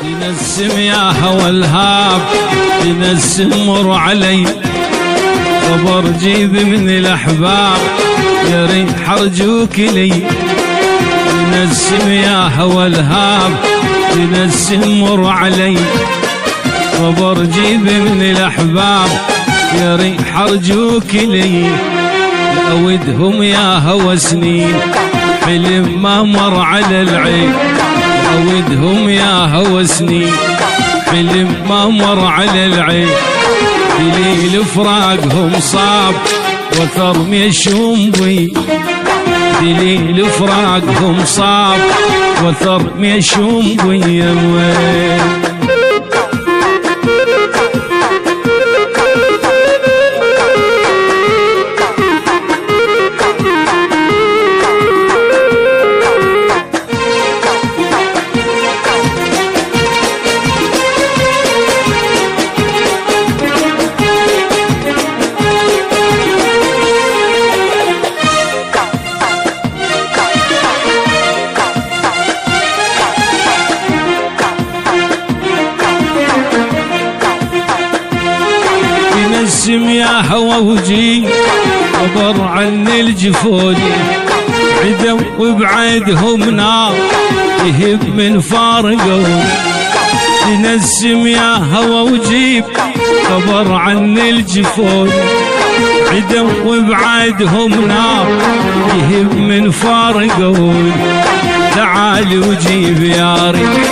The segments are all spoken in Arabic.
تنسم يا هوى الهاب تنسم مر علي خبر جيب من الأحباب يا ريح أرجوك لي تنسم يا هوى الهاب تنسم مر علي خبر جيب من الأحباب يا ريح أرجوك لي لأودهم يا هوى سنين حلم ما مر على العين لأودهم يا هوى سنين حلم ما مر على العين دليل فراقهم صعب وثر ميشوم بي دليل فراقهم صعب وثر ميشوم بي يا وين تنسم يا هوى وجي خبر عن الجفوني عدم وبعدهم نار يهب من فارقون تنسم يا هوى وجيب خبر عن الجفوني عدم وبعدهم نار يهب من فارقون تعال وجيب يا ريت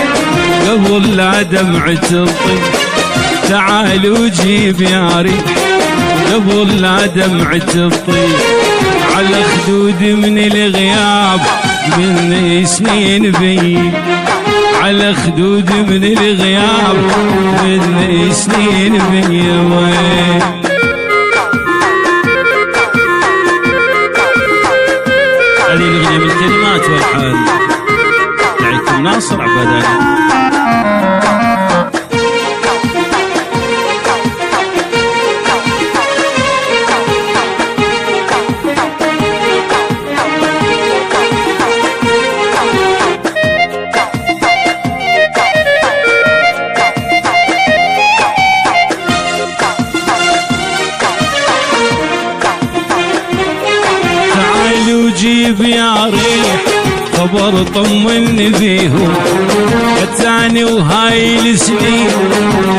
قبل لا دمعة تطيب تعال وجيب يا ريت قبل لا دمعة تطيب على خدود من الغياب من سنين بي على خدود من الغياب من سنين بي وين هذه الأغنية من الكلمات والحال دعيكم ناصر عباداني جيب يا ريح خبر طمني بيهم اتاني وهاي السنين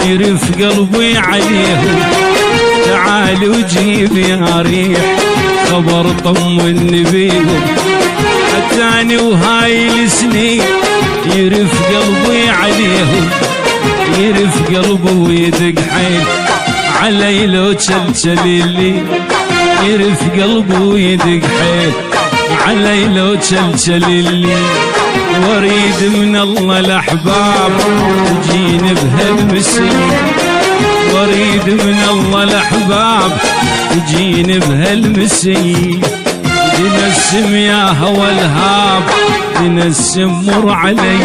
يرف قلبي عليهم تعال وجيب يا ريح خبر طمني بيهم اتاني وهاي السنين يرف قلبي عليهم يرف قلبي ويدق حيل علي لو تشلشل اللي يرف قلبي ويدق حيل علي لو تشلشل اللي واريد من الله الأحباب تجيني بهالمسين واريد من الله الأحباب تجيني بهالمسين تنسم يا هوى الهاب تنسم مر علي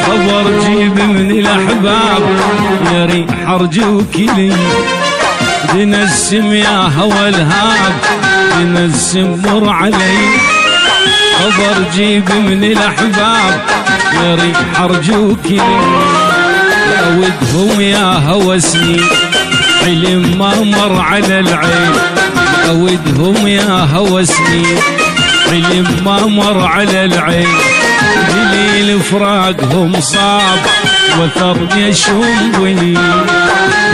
خبر جيب من الأحباب يا ريح أرجوك لي تنسم يا هوى الهاب تنسم مر علي خبر جيب من الأحباب يا ريح أرجوك لي لأودهم يا هوى سنين حلم ما مر على العين لأودهم يا هوى سنين حلم ما مر على العين دليل فراقهم صعب وثر يشوم بني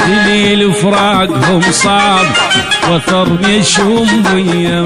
دليل فراقهم صعب وثر يشوم بني